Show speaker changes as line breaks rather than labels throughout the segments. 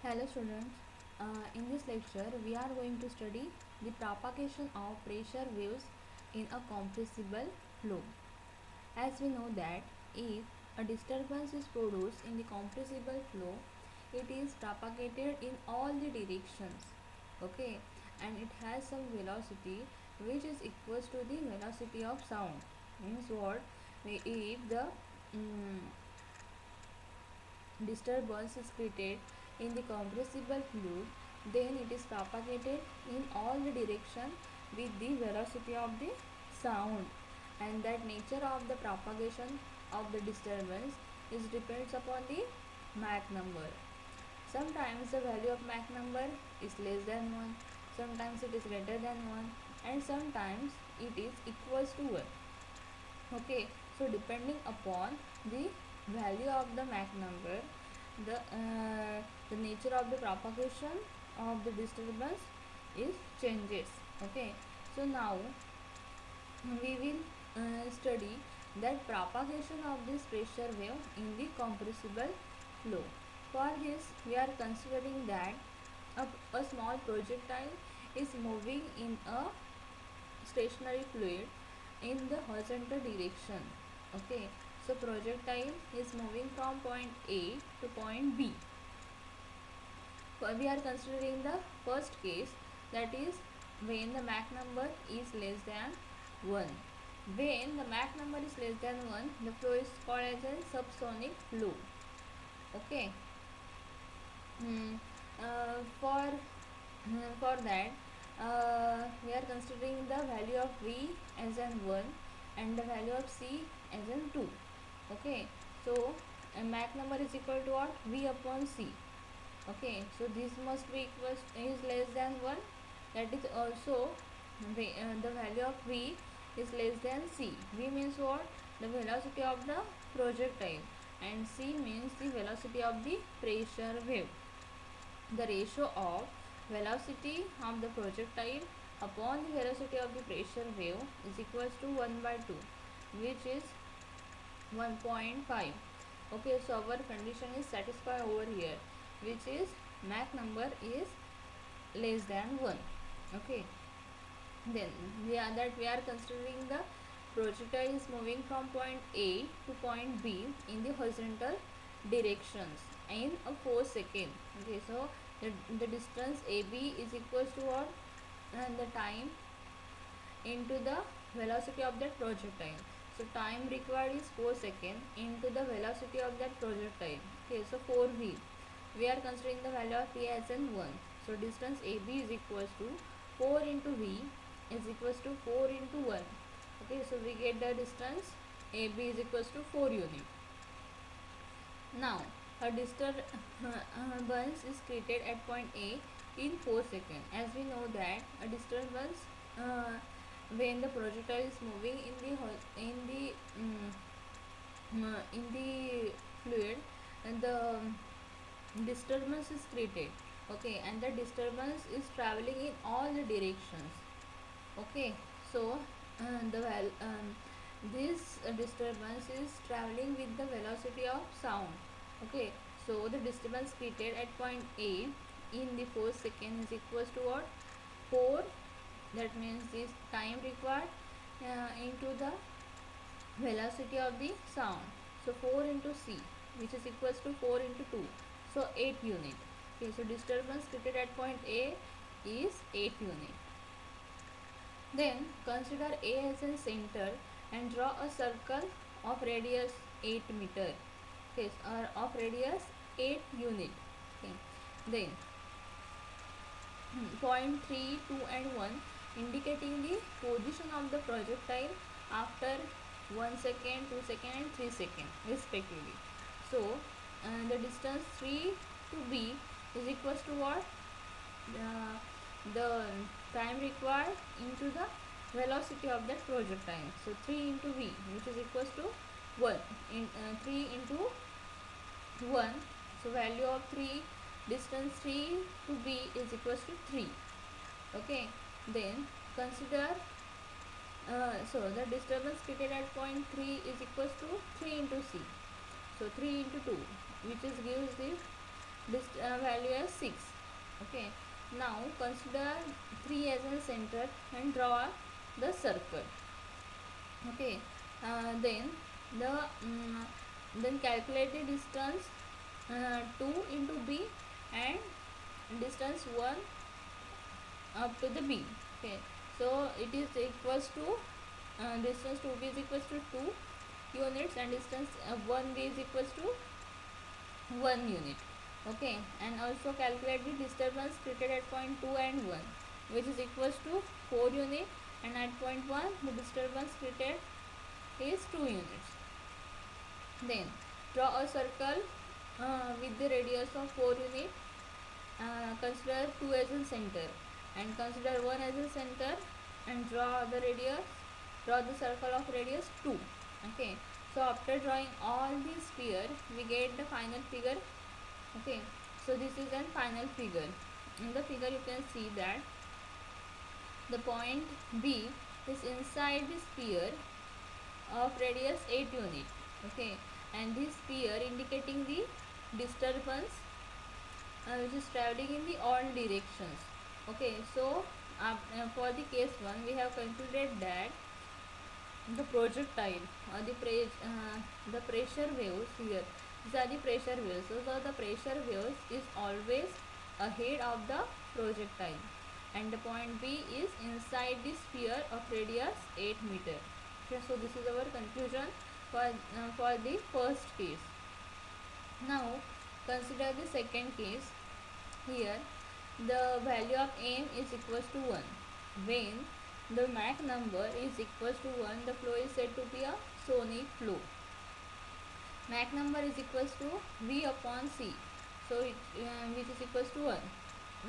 Hello students, in this lecture we are going to study the propagation of pressure waves in a compressible flow. As we know that if a disturbance is produced in the compressible flow, it is propagated in all the directions, okay, and it has some velocity which is equals to the velocity of sound. Means what? If the disturbance is created in the compressible fluid, then it is propagated in all the direction with the velocity of the sound, and that nature of the propagation of the disturbance is depends upon the Mach number. Sometimes the value of Mach number is less than 1, sometimes it is greater than 1, and sometimes it is equals to 1. Okay, so depending upon the value of the Mach number, the nature of the propagation of the disturbance is changes. Okay, so now we will study that propagation of this pressure wave in the compressible flow. For this we are considering that a small projectile is moving in a stationary fluid in the horizontal direction. Okay, so projectile is moving from point A to point B. We are considering the first case, that is when the Mach number is less than 1. When the Mach number is less than 1, the flow is called as a subsonic flow. Okay. For that we are considering the value of V as an 1 and the value of C as an 2. Okay, so Mach number is equal to what? V upon C. Okay, so this must be equals is less than 1. That is also the value of V is less than C. V means what? The velocity of the projectile, and C means the velocity of the pressure wave. The ratio of velocity of the projectile upon the velocity of the pressure wave is equals to 1 by 2, which is 1.5. Okay, so our condition is satisfied over here, which is Mach number is less than 1. Okay, then we are considering the projectile is moving from point A to point B in the horizontal directions in a 4 second. Okay, so the distance AB is equals to what? And the time into the velocity of that projectile. So time required is 4 seconds into the velocity of that projectile. Okay, so 4v. We are considering the value of v as in 1. So distance AB is equals to 4 into v is equals to 4 into 1. Okay, so we get the distance AB is equals to 4 unit. Now a disturbance is created at point A in 4 seconds. As we know that a disturbance when the projectile is moving in the fluid, and the disturbance is created. Okay, and the disturbance is traveling in all the directions. Okay, so this disturbance is traveling with the velocity of sound. Okay, so the disturbance created at point A in the 4 seconds is equals to what? 4. That means this time required into the velocity of the sound. So 4 into C, which is equals to 4 into 2. So 8 unit. Okay, so disturbance created at point A is 8 unit. Then consider A as a center and draw a circle of radius 8 meter. Okay, or of radius 8 unit. Okay. Then point 3, 2 and 1 indicating the position of the projectile after 1 second, 2 second and 3 second respectively. So the distance 3 to B is equals to what? The time required into the velocity of that projectile. So 3 into V, which is equals to 1 in 3 into 1. So value of 3, distance 3 to B is equals to 3. Okay, then consider so the disturbance created at point 3 is equals to 3 into C. So 3 into 2, which is gives the value as 6. Okay, now consider 3 as a center and draw the circle. Okay, then the then calculate the distance 2 into b and distance 1 up to the b. Okay, so it is equals to distance 2b is equals to 2 units and distance 1b is equals to 1 unit. Okay, and also calculate the disturbance created at point 2 and 1, which is equals to 4 unit, and at point 1 the disturbance created is 2 units. Then draw a circle with the radius of 4 unit. Consider 2 as a center and consider 1 as a center and draw the circle of radius 2. Okay, so after drawing all these sphere we get the final figure. Okay, so this is a final figure. In the figure you can see that the point B is inside the sphere of radius 8 unit. Okay, and this sphere indicating the disturbance which is traveling in the all directions. Okay, so for the case 1 we have concluded that the projectile or the pressure waves here, these are the pressure waves. So the pressure waves is always ahead of the projectile, and the point B is inside the sphere of radius 8 meter. Okay, so this is our conclusion for the first case. Now consider the second case. Here the value of m is equals to 1. When the Mach number is equals to 1, the flow is said to be a sonic flow. Mach number is equals to V upon C, so which is equals to 1.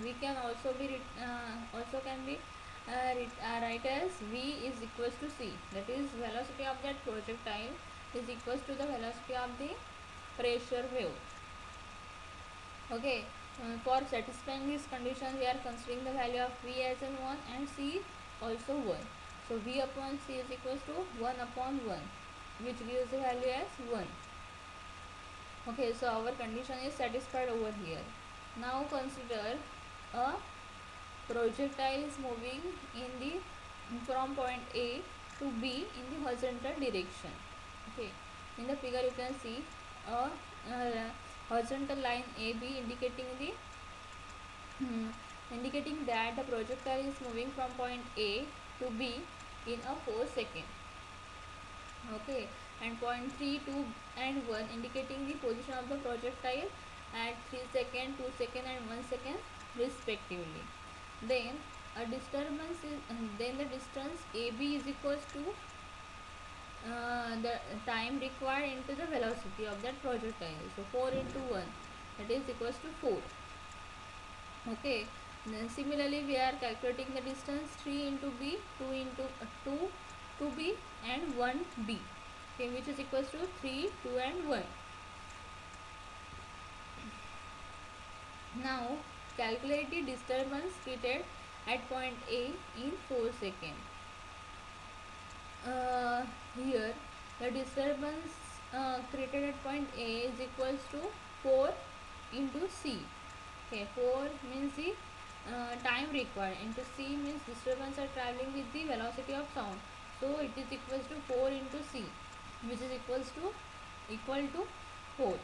We can also be write as V is equals to C, that is velocity of that projectile is equals to the velocity of the pressure wave. Okay, for satisfying this condition we are considering the value of V as in 1 and C also 1. So V upon C is equals to 1 upon 1, which gives the value as 1. Okay, so our condition is satisfied over here. Now consider a projectile is moving from point A to B in the horizontal direction. Okay, in the figure you can see a horizontal line AB indicating that the projectile is moving from point A to B in a 4 second. Okay, and point 3, 2 and 1 indicating the position of the projectile at 3 second, 2 second and 1 second respectively. Then the distance AB is equals to the time required into the velocity of that projectile. So 4 into 1, that is equals to 4. Okay, then similarly we are calculating the distance 3 into B, 2 into 2 B and 1 B. Okay, which is equals to 3, 2 and 1. Now calculate the disturbance created at point A in 4 seconds. Here the disturbance created at point A is equals to 4 into C. Okay, 4 means the time required, into C means disturbance are traveling with the velocity of sound, so it is equals to 4 into C, which is equal to 4.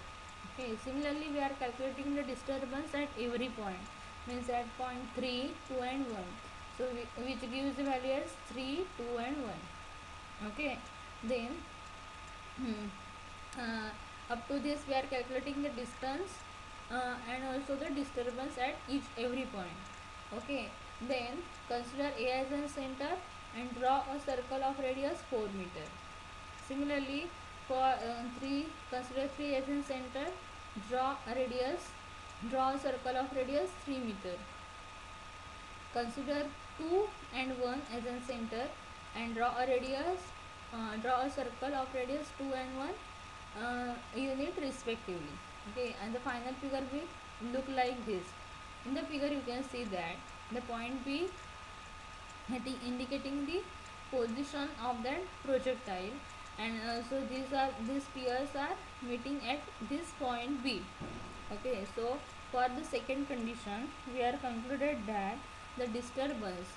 Okay, similarly we are calculating the disturbance at every point, means at point 3, 2 and 1, so which gives the value as 3, 2 and 1. Okay, then up to this we are calculating the distance and also the disturbance at every point. Okay, then consider A as a center and draw a circle of radius 4 meter. Similarly for consider 3 as a center, draw a circle of radius 3 meter. Consider 2 and 1 as a center and draw a circle of radius 2 and 1 unit respectively. Okay, and the final figure will look like this. In the figure you can see that the point B indicating the position of that projectile, and so these spheres are meeting at this point B. Okay, so for the second condition, we are concluded that the disturbance,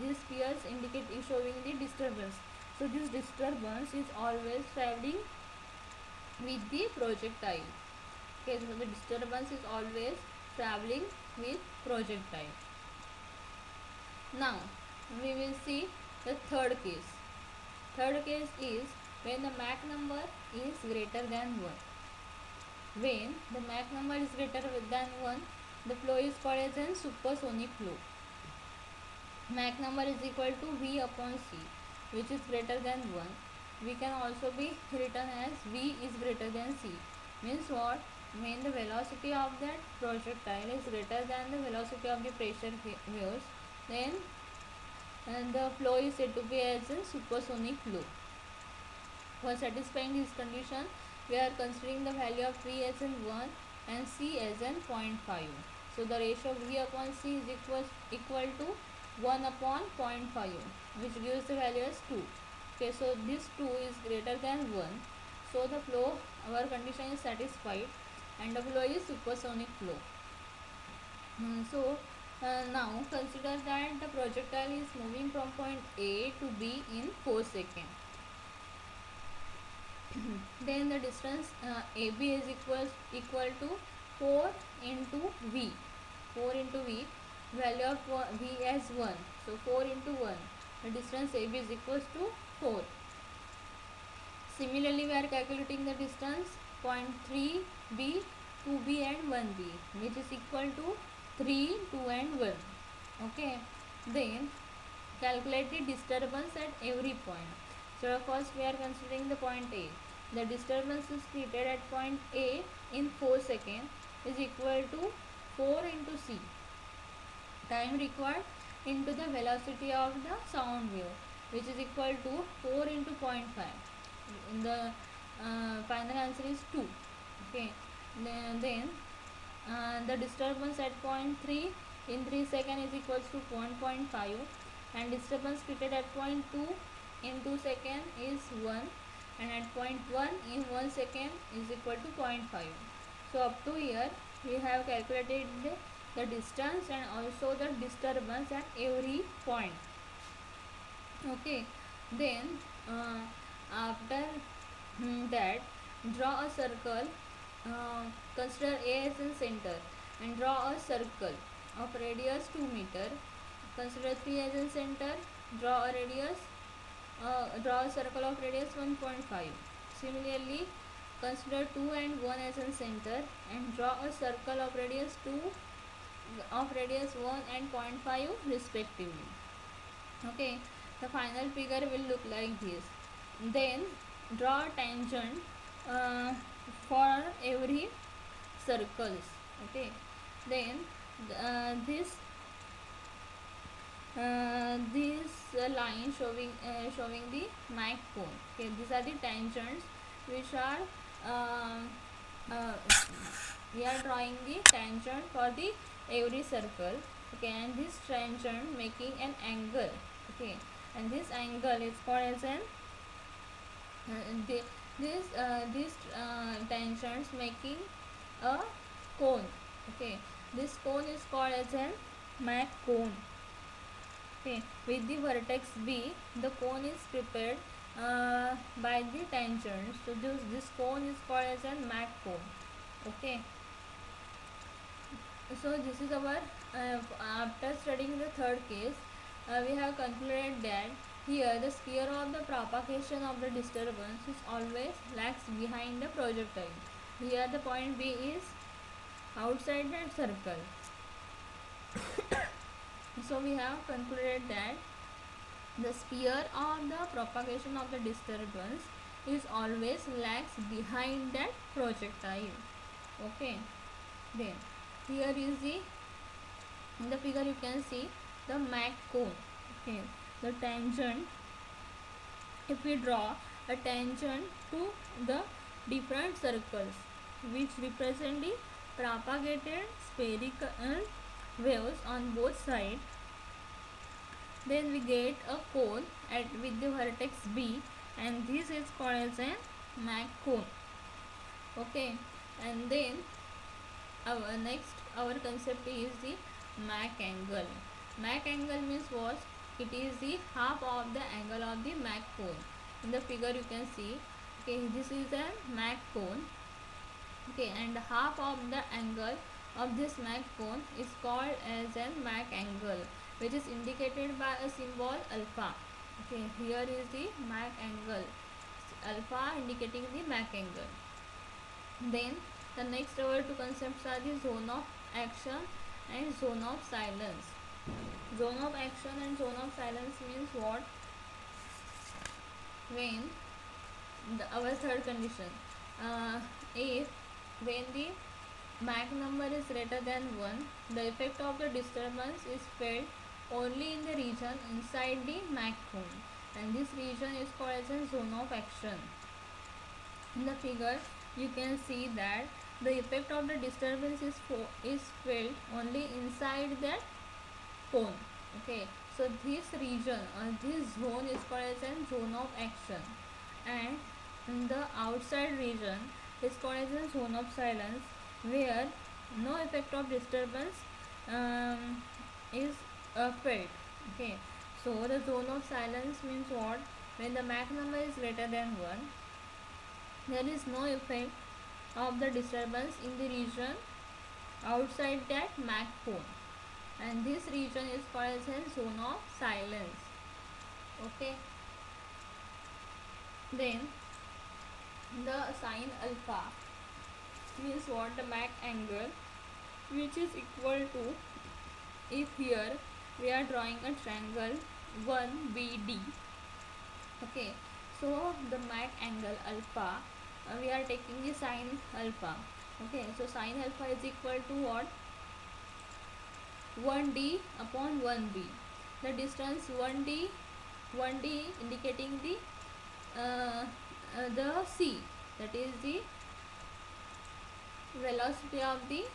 these spheres indicate is showing the disturbance. So this disturbance is always traveling with the projectile. Okay, so the disturbance is always traveling with projectile. Now we will see the third case. Third case is when the Mach number is greater than 1. When the Mach number is greater than 1, the flow is called as a supersonic flow. Mach number is equal to V upon C, which is greater than 1. We can also be written as V is greater than C. Means what? When the velocity of that projectile is greater than the velocity of the pressure waves, then the flow is said to be as a supersonic flow. For satisfying this condition, we are considering the value of V as in 1 and C as in 0.5. So the ratio of V upon C is equal to 1 upon 0.5, which gives the value as 2. Okay, so this 2 is greater than 1. So the flow, our condition is satisfied and the flow is supersonic flow. Now consider that the projectile is moving from point A to B in 4 seconds. Then the distance AB is equal to 4 into V. 4 into V, value of V as 1. So 4 into 1, the distance AB is equals to 4. Similarly, we are calculating the distance point 3B, 2B and 1B, which is equal to 3, 2 and 1. Okay. Then calculate the disturbance at every point. So first we are considering the point A. The disturbance is created at point A in 4 seconds is equal to 4 into C. Time required into the velocity of the sound wave, which is equal to 4 into 0.5. The final answer is 2. Okay. Then the disturbance at point 3 in 3 seconds is equals to 1.5, and disturbance created at point 2 in 2 seconds is 1, and at point 1 in 1 second is equal to 0.5. So up to here we have calculated the distance and also the disturbance at every point. Okay. Then after that, draw a circle. Consider A as in center and draw a circle of radius 2 meter. Consider 3 as in center. Draw a circle of radius 1.5. Similarly, consider 2 and 1 as in center and draw a circle of radius 1 and 0.5 respectively. Okay, the final figure will look like this. Then draw a tangent for every circles. Okay, then this line showing the Mach cone. Okay, these are the tangents which are we are drawing the tangent for the every circle. Okay, and this tangent making an angle. Okay, and this angle is called as an these tangents making a cone. Okay, this cone is called as an Mach cone. Okay, with the vertex B, the cone is prepared by the tangent. So this cone is called as a Mach cone. Okay. So this is our after studying the third case, we have concluded that here the sphere of the propagation of the disturbance is always lags behind the projectile. Here the point B is outside that circle. So we have concluded that the sphere of the propagation of the disturbance is always lags behind that projectile. Okay. Then here is in the figure you can see the Mach cone. Okay, the tangent, if we draw a tangent to the different circles which represent the propagated spherical waves on both sides, then we get a cone with the vertex B, and this is called as a Mach cone. Okay, and then Our concept is the Mach angle. Mach angle means what? It is the half of the angle of the Mach cone. In the figure you can see, okay, this is a Mach cone, okay, and half of the angle of this Mach cone is called as a Mach angle, which is indicated by a symbol alpha. Okay, here is the Mach angle, alpha indicating the Mach angle. Then the next our two concepts are the zone of action and zone of silence. Zone of action and zone of silence means what? When our third condition, if when the Mach number is greater than 1, the effect of the disturbance is felt only in the region inside the Mach cone, and this region is called as a zone of action. In the figure you can see that the effect of the disturbance is felt only inside that cone. Okay, so this region or this zone is called as a zone of action, and the outside region is called as a zone of silence, where no effect of disturbance is felt. Okay, so the zone of silence means what? When the Mach number is greater than 1, there is no effect of the disturbance in the region outside that Mach cone, and this region is called as a zone of silence. Okay, then the sine alpha means what? The Mach angle, which is equal to, if here we are drawing a triangle 1BD. Okay, so the Mach angle alpha, we are taking the sine alpha. Okay, so sine alpha is equal to what? 1D upon 1B. The distance 1D indicating the c, that is the velocity of the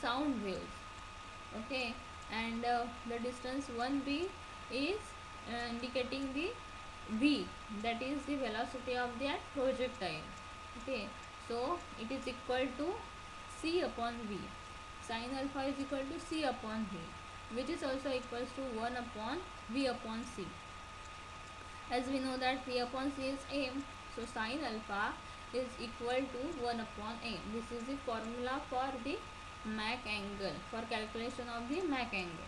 sound waves. Okay, and the distance 1B is indicating the v, that is the velocity of that projectile. Okay, so it is equal to c upon v. Sin alpha is equal to c upon v, which is also equals to 1 upon v upon c. As we know that v upon c is m, so sin alpha is equal to 1 upon m. This is the formula for the Mach angle, for calculation of the Mach angle.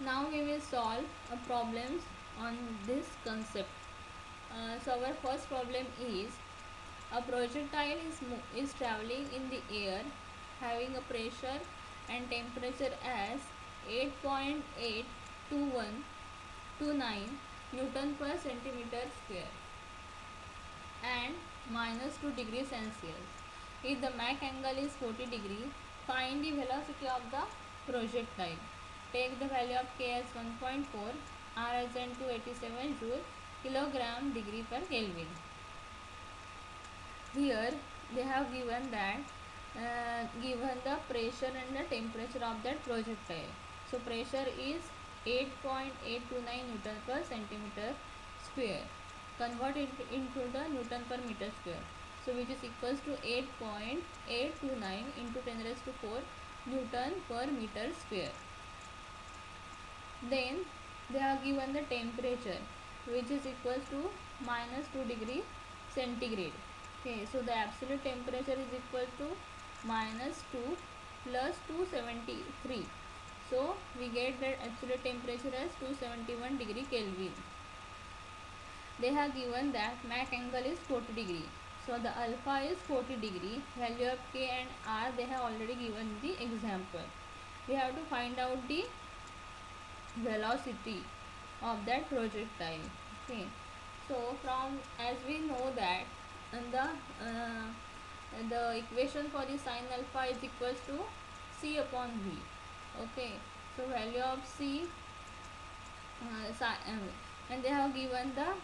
Now we will solve problems on this concept. So our first problem is, a projectile is traveling in the air having a pressure and temperature as 8.82129 Newton per centimeter square and minus 2 degrees Celsius. If the Mach angle is 40 degree, find the velocity of the projectile. Take the value of k as 1.4, r as 287 joule, kilogram degree per Kelvin. Here they have given that given the pressure and the temperature of that projectile. So pressure is 8.829 Newton per centimeter square. Convert it into the Newton per meter square. So which is equals to 8.829 into 10 raised to 4 Newton per meter square. Then they have given the temperature, which is equals to minus 2 degree centigrade. Okay, so the absolute temperature is equal to minus 2 plus 273. So we get that absolute temperature as 271 degree Kelvin. They have given that Mach angle is 40 degree. So the alpha is 40 degree. Value of k and r they have already given the example. We have to find out the velocity of that projectile. Okay, so from, as we know that the equation for the sin alpha is equals to c upon v. Okay, so value of c and they have given the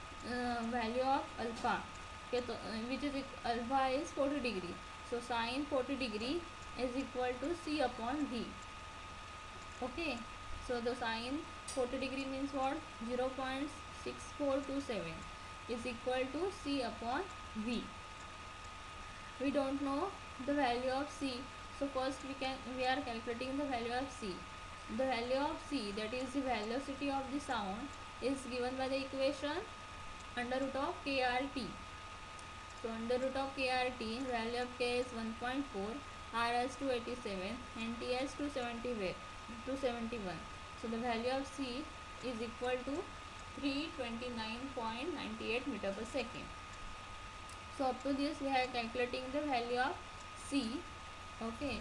value of alpha. Okay, so, which is alpha is 40 degree. So sin 40 degree is equal to c upon v. Okay, so the sin 40 degree means what? 0.6427 is equal to c upon v. we don't know the value of c. So first we are calculating the value of c. The value of c, that is the velocity of the sound, is given by the equation under root of krt. So under root of krt, value of k is 1.4, r as 287 and t as 271. So the value of c is equal to 329.98 meter per second. So up to this we are calculating the value of c. Okay.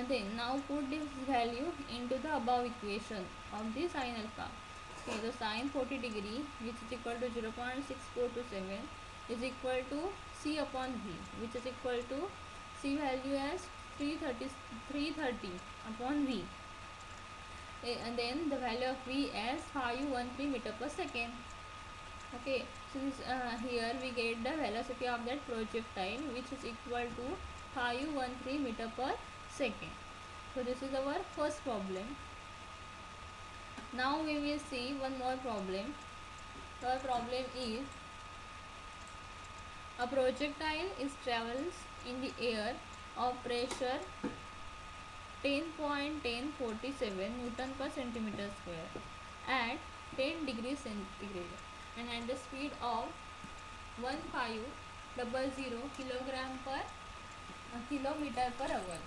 Then now put this value into the above equation of the sin alpha. Okay, the sin 40 degree, which is equal to 0.6427, is equal to c upon v, which is equal to c value as 330 upon v. And then the value of v as 513 meter per second. Okay, so this, here we get the velocity of that projectile, which is equal to 513 meter per second. So this is our first problem. Now we will see one more problem. Our problem is a projectile travels in the air of pressure 10.1047 Newton per centimeter square at 10 degrees centigrade and at the speed of 1500 kilometer per hour.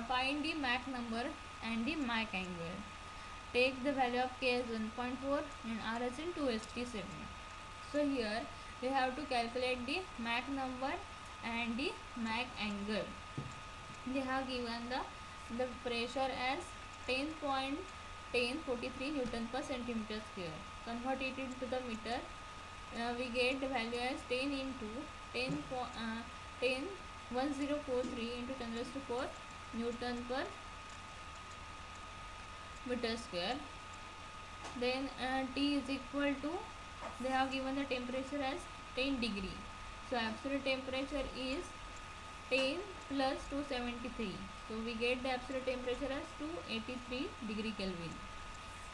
Find the Mach number and the Mach angle. Take the value of k as 1.4 and r as in 287. So here we have to calculate the Mach number and the Mach angle. They have given the pressure as 10.1043 Newton per centimeter square. Convert it into the meter. We get the value as 10 into 1043 into 10 raised to 4 Newton per meter square. Then T is equal to, they have given the temperature as 10 degree. So absolute temperature is 10 plus 273. So we get the absolute temperature as 283 degree Kelvin.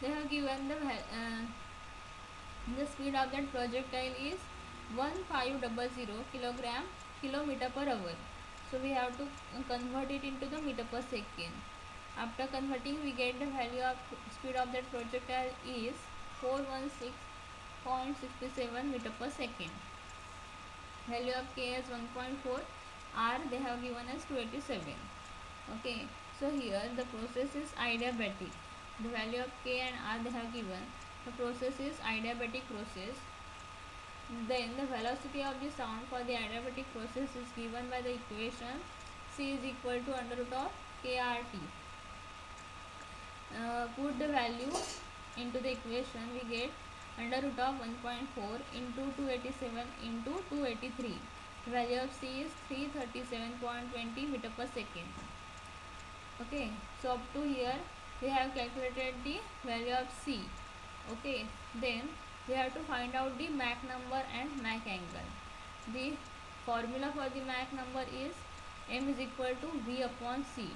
They have given the speed of that projectile is 1500 kilometer per hour. So we have to convert it into the meter per second. After converting, we get the value of speed of that projectile is 416.67 meter per second. Value of k is 1.4, r they have given as 287. Okay, so here the process is adiabatic. The value of k and r they have given. The process is adiabatic process. Then the velocity of the sound for the adiabatic process is given by the equation c is equal to under root of krt. Put the value into the equation, we get under root of 1.4 into 287 into 283. The value of c is 337.20 meter per second. Okay, so up to here we have calculated the value of c. Okay, then we have to find out the Mach number and Mach angle. The formula for the Mach number is m is equal to v upon c.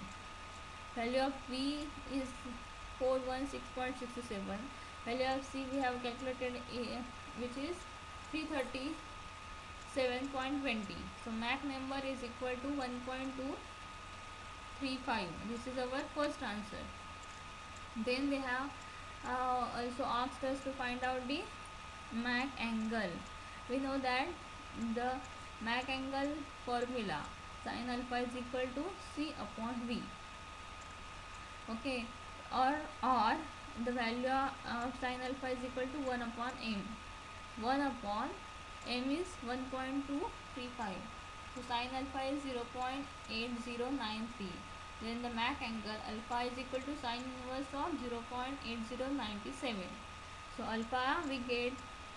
Value of v is 416.67. Value of c we have calculated which is 337.20. So Mach number is equal to 1.235. This is our first answer. Then they have also asked us to find out the Mach angle. We know that the Mach angle formula, sin alpha is equal to c upon v. Okay, or the value of sin alpha is equal to 1 upon m. 1 upon m is 1.235. So sin alpha is 0.8093. Then the Mach angle alpha is equal to sin inverse of 0.8097. So alpha we get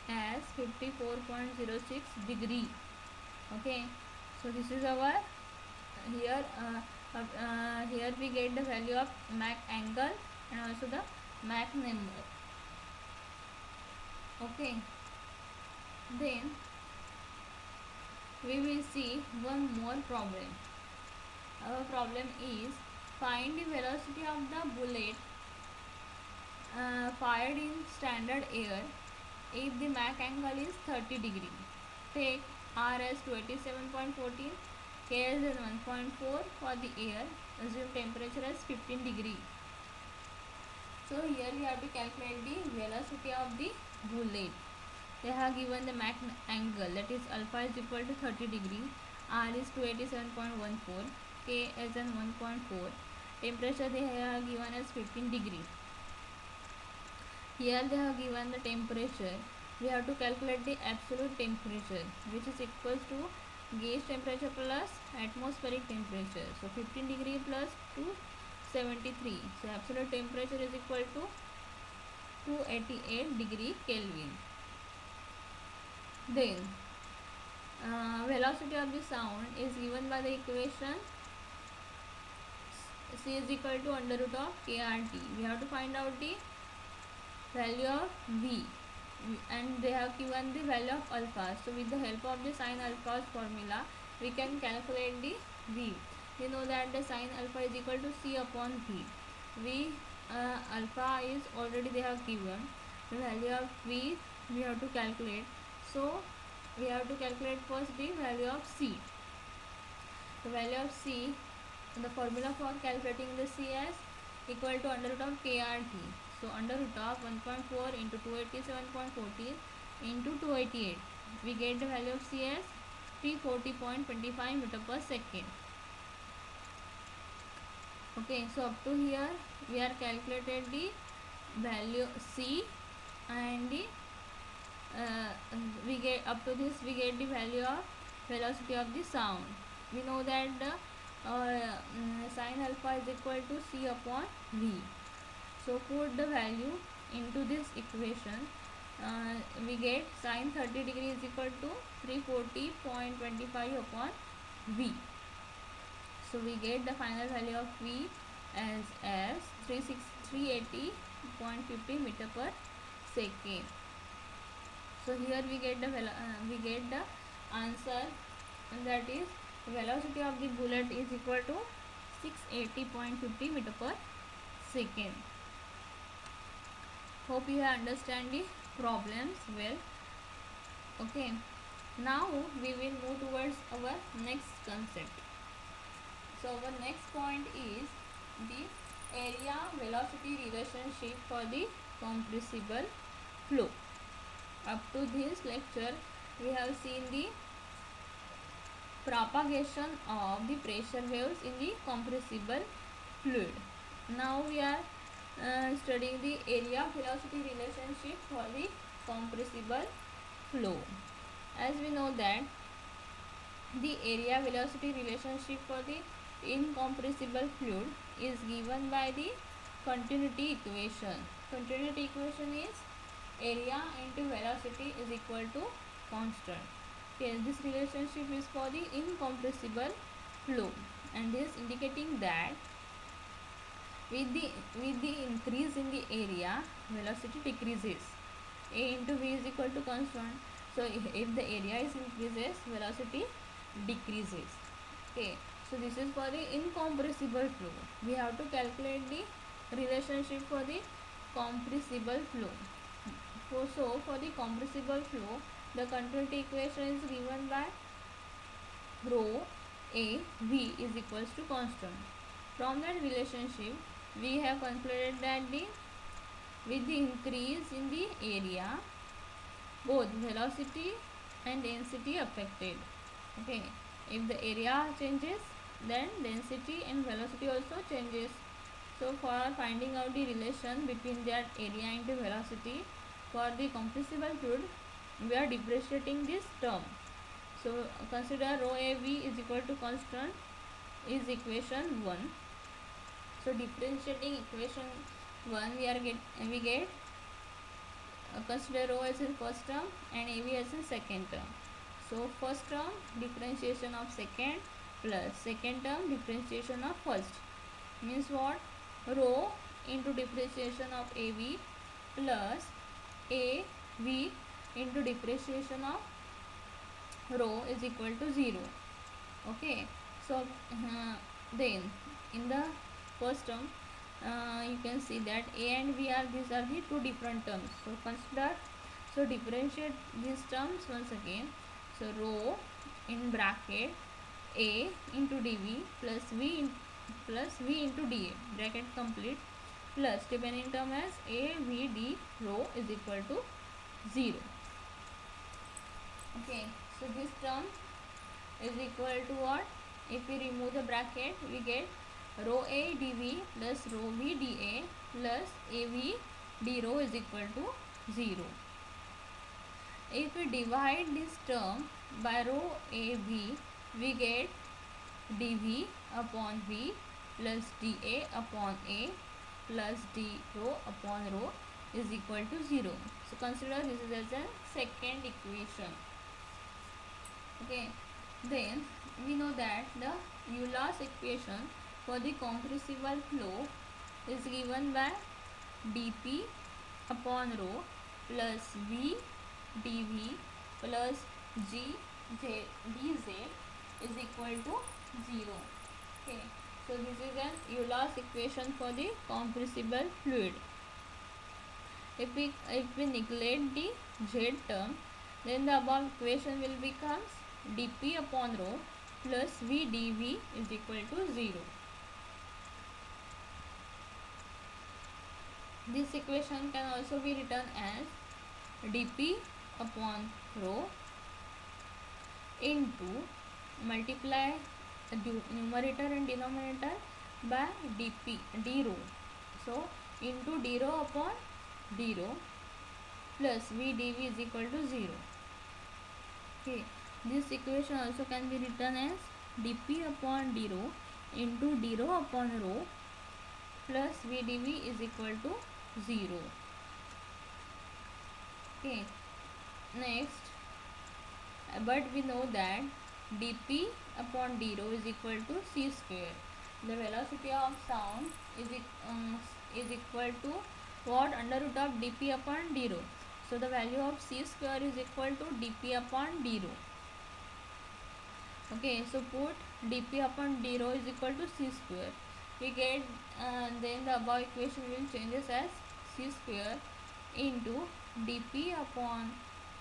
as 54.06 degree. Okay, so this is our here here we get the value of Mach angle and also the Mach number. Okay, then we will see one more problem. Our problem is find the velocity of the bullet fired in standard air if the Mach angle is 30 degree. Take r as 27.14 K is in 1.4 for the air. Assume temperature as 15 degree. So here we have to calculate the velocity of the bullet. They have given the Mach angle, that is alpha is equal to 30 degree, R is 287.14, K is in 1.4. Temperature they have given as 15 degree. Here they have given the temperature. We have to calculate the absolute temperature, which is equals to gauge temperature plus atmospheric temperature. So 15 degree plus 273. So absolute temperature is equal to 288 degree Kelvin. Then velocity of the sound is given by the equation c is equal to under root of kRt. We have to find out the value of v, and they have given the value of alpha. So with the help of the sin alpha formula, we can calculate the v. We know that the sin alpha is equal to c upon v. V alpha is already they have given. The value of v we have to calculate. So we have to calculate first the value of c. The value of c, the formula for calculating the c as equal to under root of kRt. So under root of 1.4 into 287.14 into 288, we get the value of c as 340.25 meter per second. Okay, so up to here we are calculated the value c, and the we get up to this we get the value of velocity of the sound. We know that the sin alpha is equal to c upon v. So put the value into this equation. We get sin 30 degree is equal to 340.25 upon v. So we get the final value of v as 380.50 meter per second. So here we get the answer, and that is velocity of the bullet is equal to 680.50 meter per second. Hope you have understand the problems well. Okay, now we will move towards our next concept. So our next point is the area velocity relationship for the compressible flow. Up to this lecture we have seen the propagation of the pressure waves in the compressible fluid. Now we are studying the area velocity relationship for the compressible flow. As we know that the area velocity relationship for the incompressible fluid is given by the continuity equation. Continuity equation is area into velocity is equal to constant. Okay, this relationship is for the incompressible flow, and this indicating that with the increase in the area, velocity decreases. A into v is equal to constant. So if the area is increases, velocity decreases. Okay, so this is for the incompressible flow. We have to calculate the relationship for the compressible flow. So for the compressible flow, the continuity equation is given by rho a v is equals to constant. From that relationship, we have concluded that with the increase in the area, both velocity and density affected. Okay, if the area changes, then density and velocity also changes. So for finding out the relation between that area and the velocity for the compressible fluid, we are differentiating this term. So consider rho av is equal to constant is equation 1. So differentiating equation 1, we get consider rho as in first term and av as in second term. So first term differentiation of second plus second term differentiation of first means what? Rho into differentiation of av plus av into differentiation of rho is equal to 0. Okay, so then in the first term you can see that a and v are these are the two different terms. So consider, so differentiate these terms once again. So rho in bracket a into dv plus v into dA, bracket complete, plus depending term as a v d rho is equal to 0. Okay, so this term is equal to what? If we remove the bracket, we get rho a dv plus rho v dA plus av d rho is equal to 0. If we divide this term by rho av, we get dv upon v plus dA upon a plus d rho upon rho is equal to 0. So consider this is as a second equation. Okay, then we know that the Euler's equation for the compressible flow is given by dP upon rho plus v dv plus g dz is equal to 0. Okay, so this is an Euler's equation for the compressible fluid. If we neglect the z term, then the above equation will become dP upon rho plus v dv is equal to 0. This equation can also be written as dP upon rho into multiply numerator and denominator by dP d rho. So into d rho upon d rho plus v dv is equal to 0. Okay, this equation also can be written as dP upon d rho into d rho upon rho plus v dv is equal to 0. Okay, next, but we know that dP upon d rho is equal to c square. The velocity of sound is equal to what? Under root of dP upon d rho. So the value of c square is equal to dP upon d rho. Okay, so put dP upon d rho is equal to c square. We get then the above equation will changes as c square into dP upon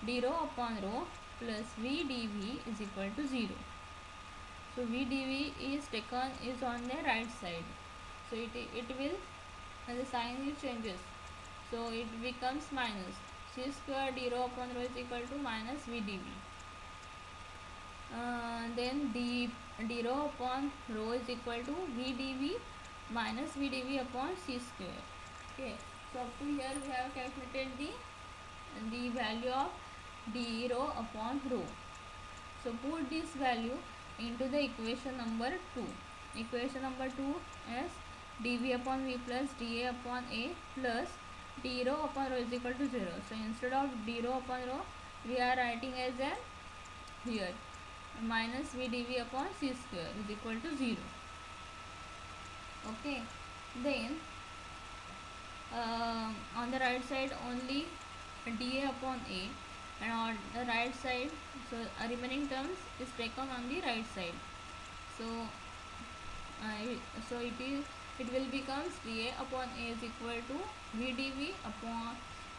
d rho upon rho plus v dv is equal to 0. So v dv is on the right side. So it will, and the sign will changes. So it becomes minus c square d rho upon rho is equal to minus v dv. Then d rho upon rho is equal to v dv minus v dv upon c square. Okay, so up to here we have calculated the value of d rho upon rho. So put this value into the equation number 2. Equation number 2 is dv upon v plus dA upon a plus d rho upon rho is equal to 0. So instead of d rho upon rho, we are writing as a here minus v dv upon c square is equal to 0. Okay, then on the right side only dA upon a, and on the right side, so remaining terms is taken on the right side. So it will become dA upon a is equal to v dv upon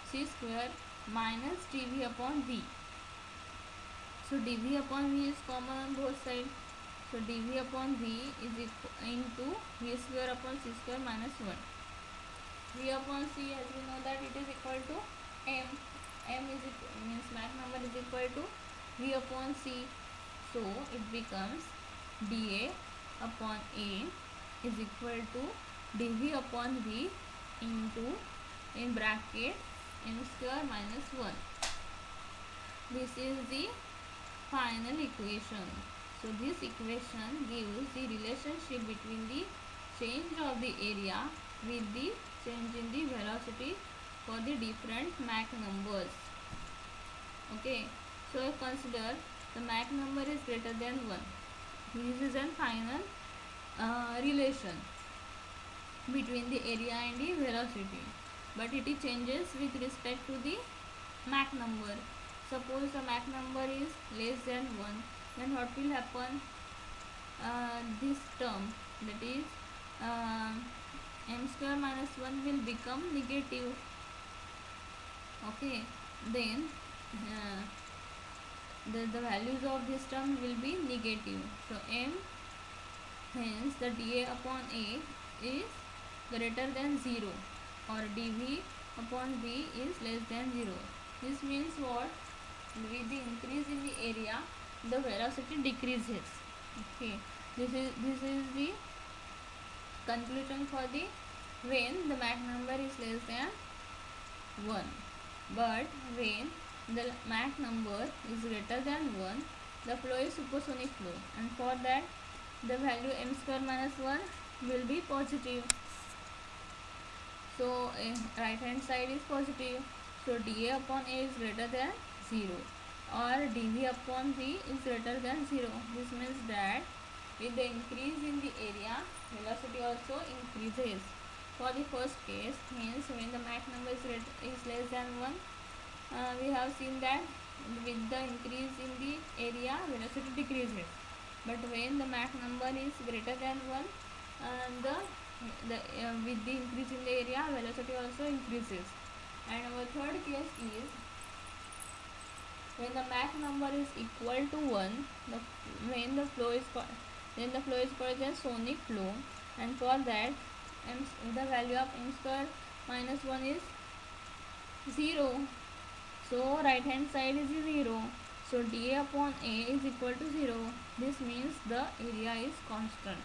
c square minus dv upon v. So dv upon v is common on both sides. So dv upon v is into v square upon c square minus 1. V upon c, as we know that it is equal to m. M is means Mach number is equal to v upon c. So it becomes dA upon a is equal to dv upon v into, in bracket, m square minus 1. This is the final equation. So this equation gives the relationship between the change of the area with the change in the velocity for the different Mach numbers. Okay, so consider the Mach number is greater than 1. This is a final relation between the area and the velocity, but it changes with respect to the Mach number. Suppose the Mach number is less than 1, then what will happen? This term, that is m square minus 1 will become negative. Okay, then the values of this term will be negative. So m, hence the dA upon A is greater than 0, or dV upon V is less than 0. This means what? With the increase in the area, the velocity decreases. Okay, this is the conclusion for the when the Mach number is less than 1. But when the Mach number is greater than 1, the flow is supersonic flow, and for that the value m square minus 1 will be positive. So right hand side is positive. So dA upon A is greater than 0, or dV upon V is greater than 0. This means that with the increase in the area, velocity also increases. For the first case, means when the Mach number is less than 1, we have seen that with the increase in the area, velocity decreases. But when the Mach number is greater than 1, with the increase in the area, velocity also increases. And our third case is when the Mach number is equal to 1, when the flow is called, then the flow is called as sonic flow, and for that the value of m square minus 1 is 0. So right hand side is 0. So dA upon A is equal to 0. This means the area is constant.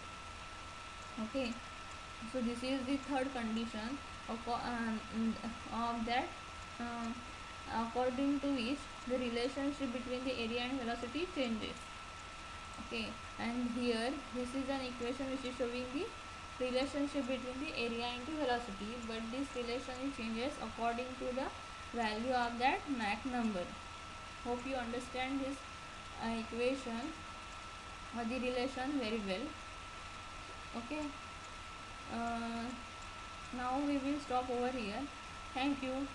Okay, so this is the third condition of that, according to which the relationship between the area and velocity changes. Okay, and here this is an equation which is showing the relationship between the area and the velocity, but this relation changes according to the value of that Mach number. Hope you understand this equation or the relation very well. Okay, now we will stop over here. Thank you.